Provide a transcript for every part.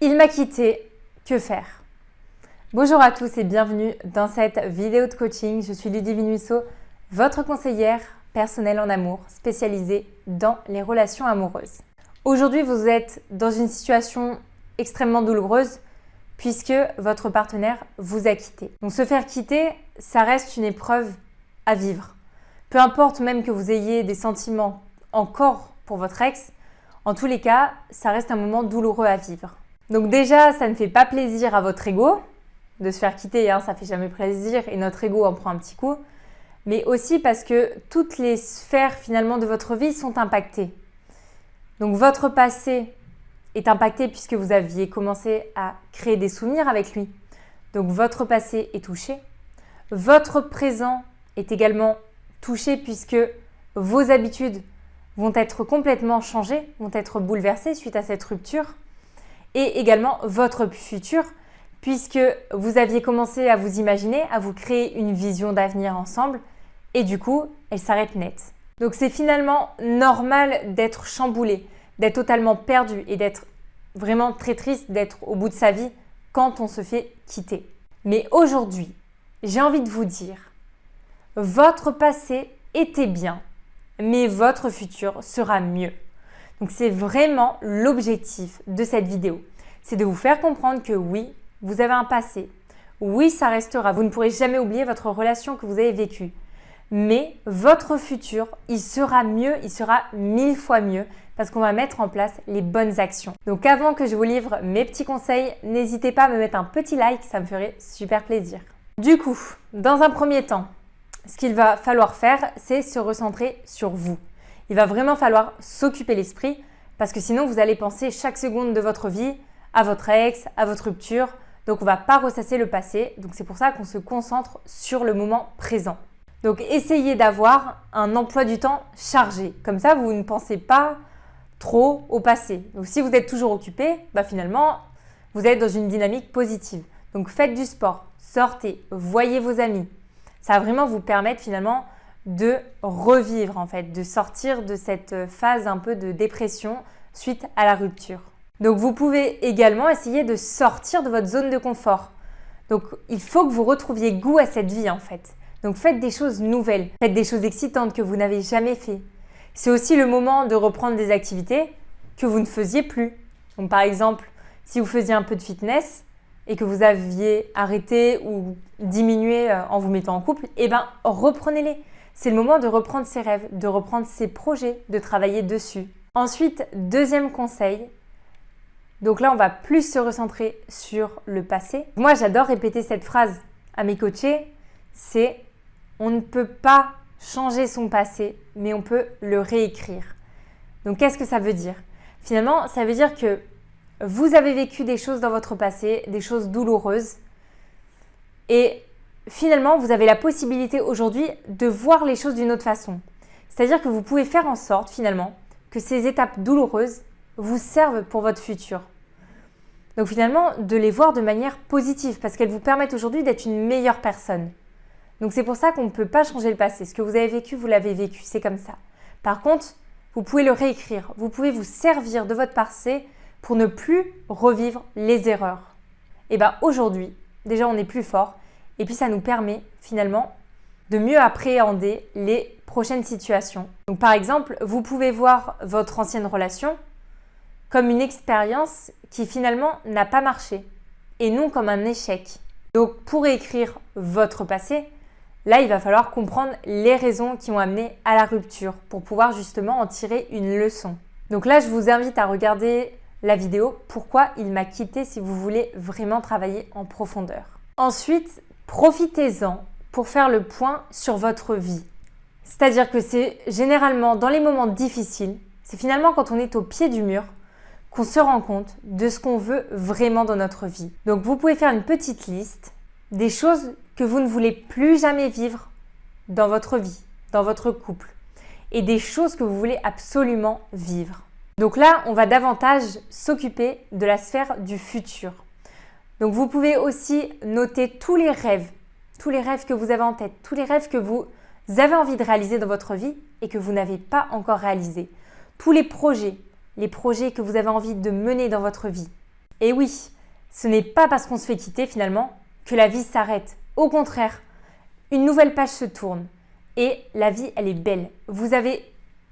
Il m'a quitté, que faire? Bonjour à tous et bienvenue dans cette vidéo de coaching. Je suis Ludivine Musso, votre conseillère personnelle en amour, spécialisée dans les relations amoureuses. Aujourd'hui, vous êtes dans une situation extrêmement douloureuse puisque votre partenaire vous a quitté. Donc se faire quitter, ça reste une épreuve à vivre. Peu importe même que vous ayez des sentiments encore pour votre ex, en tous les cas, ça reste un moment douloureux à vivre. Donc déjà, ça ne fait pas plaisir à votre ego de se faire quitter, ça fait jamais plaisir et notre ego en prend un petit coup. Mais aussi parce que toutes les sphères finalement de votre vie sont impactées. Donc votre passé est impacté puisque vous aviez commencé à créer des souvenirs avec lui. Donc votre passé est touché. Votre présent est également touché puisque vos habitudes vont être complètement changées, vont être bouleversées suite à cette rupture. Et également votre futur, puisque vous aviez commencé à vous imaginer, à vous créer une vision d'avenir ensemble, et du coup, elle s'arrête net. Donc c'est finalement normal d'être chamboulé, d'être totalement perdu et d'être vraiment très triste d'être au bout de sa vie quand on se fait quitter. Mais aujourd'hui, j'ai envie de vous dire, votre passé était bien, mais votre futur sera mieux. Donc c'est vraiment l'objectif de cette vidéo. C'est de vous faire comprendre que oui, vous avez un passé. Oui, ça restera. Vous ne pourrez jamais oublier votre relation que vous avez vécue. Mais votre futur, il sera mieux, il sera 1000 fois mieux parce qu'on va mettre en place les bonnes actions. Donc avant que je vous livre mes petits conseils, n'hésitez pas à me mettre un petit like, ça me ferait super plaisir. Du coup, dans un premier temps, ce qu'il va falloir faire, c'est se recentrer sur vous. Il va vraiment falloir s'occuper l'esprit parce que sinon vous allez penser chaque seconde de votre vie à votre ex, à votre rupture. Donc on ne va pas ressasser le passé. Donc c'est pour ça qu'on se concentre sur le moment présent. Donc essayez d'avoir un emploi du temps chargé. Comme ça, vous ne pensez pas trop au passé. Donc si vous êtes toujours occupé, finalement, vous êtes dans une dynamique positive. Donc faites du sport, sortez, voyez vos amis. Ça va vraiment vous permettre finalement de revivre en fait, de sortir de cette phase un peu de dépression suite à la rupture. Donc vous pouvez également essayer de sortir de votre zone de confort. Donc il faut que vous retrouviez goût à cette vie en fait. Donc faites des choses nouvelles, faites des choses excitantes que vous n'avez jamais fait. C'est aussi le moment de reprendre des activités que vous ne faisiez plus. Donc par exemple, si vous faisiez un peu de fitness et que vous aviez arrêté ou diminué en vous mettant en couple, reprenez-les. C'est le moment de reprendre ses rêves, de reprendre ses projets, de travailler dessus. Ensuite, deuxième conseil. Donc là, on va plus se recentrer sur le passé. Moi, j'adore répéter cette phrase à mes coachés. C'est « on ne peut pas changer son passé, mais on peut le réécrire ». Donc, qu'est-ce que ça veut dire? Finalement, ça veut dire que vous avez vécu des choses dans votre passé, des choses douloureuses. Et finalement, vous avez la possibilité aujourd'hui de voir les choses d'une autre façon. C'est-à-dire que vous pouvez faire en sorte finalement que ces étapes douloureuses vous servent pour votre futur. Donc finalement, de les voir de manière positive parce qu'elles vous permettent aujourd'hui d'être une meilleure personne. Donc c'est pour ça qu'on ne peut pas changer le passé. Ce que vous avez vécu, vous l'avez vécu, c'est comme ça. Par contre, vous pouvez le réécrire. Vous pouvez vous servir de votre passé pour ne plus revivre les erreurs. Et aujourd'hui, déjà on est plus fort. Et puis ça nous permet finalement de mieux appréhender les prochaines situations. Donc par exemple, vous pouvez voir votre ancienne relation comme une expérience qui finalement n'a pas marché et non comme un échec. Donc pour écrire votre passé, là il va falloir comprendre les raisons qui ont amené à la rupture pour pouvoir justement en tirer une leçon. Donc là je vous invite à regarder la vidéo « Pourquoi il m'a quitté » si vous voulez vraiment travailler en profondeur. Ensuite, profitez-en pour faire le point sur votre vie. C'est-à-dire que c'est généralement dans les moments difficiles, c'est finalement quand on est au pied du mur qu'on se rend compte de ce qu'on veut vraiment dans notre vie. Donc vous pouvez faire une petite liste des choses que vous ne voulez plus jamais vivre dans votre vie, dans votre couple, et des choses que vous voulez absolument vivre. Donc là, on va davantage s'occuper de la sphère du futur. Donc vous pouvez aussi noter tous les rêves que vous avez en tête, tous les rêves que vous avez envie de réaliser dans votre vie et que vous n'avez pas encore réalisés. Tous les projets que vous avez envie de mener dans votre vie. Et oui, ce n'est pas parce qu'on se fait quitter finalement que la vie s'arrête. Au contraire, une nouvelle page se tourne et la vie, elle est belle. Vous avez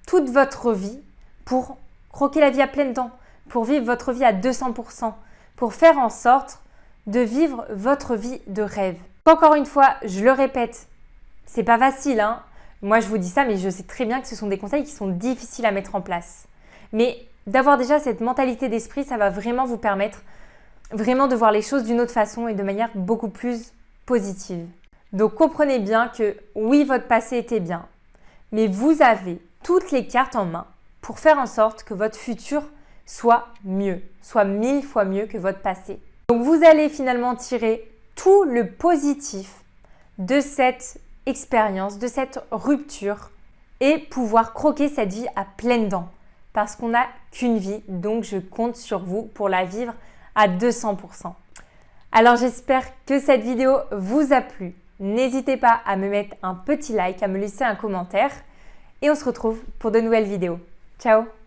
toute votre vie pour croquer la vie à pleines dents, pour vivre votre vie à 200%, pour faire en sorte de vivre votre vie de rêve. Encore une fois, je le répète, c'est pas facile, hein. Moi, je vous dis ça, mais je sais très bien que ce sont des conseils qui sont difficiles à mettre en place. Mais d'avoir déjà cette mentalité d'esprit, ça va vraiment vous permettre vraiment de voir les choses d'une autre façon et de manière beaucoup plus positive. Donc comprenez bien que oui, votre passé était bien, mais vous avez toutes les cartes en main pour faire en sorte que votre futur soit mieux, soit 1000 fois mieux que votre passé. Donc vous allez finalement tirer tout le positif de cette expérience, de cette rupture et pouvoir croquer cette vie à pleines dents. Parce qu'on n'a qu'une vie, donc je compte sur vous pour la vivre à 200%. Alors j'espère que cette vidéo vous a plu. N'hésitez pas à me mettre un petit like, à me laisser un commentaire et on se retrouve pour de nouvelles vidéos. Ciao!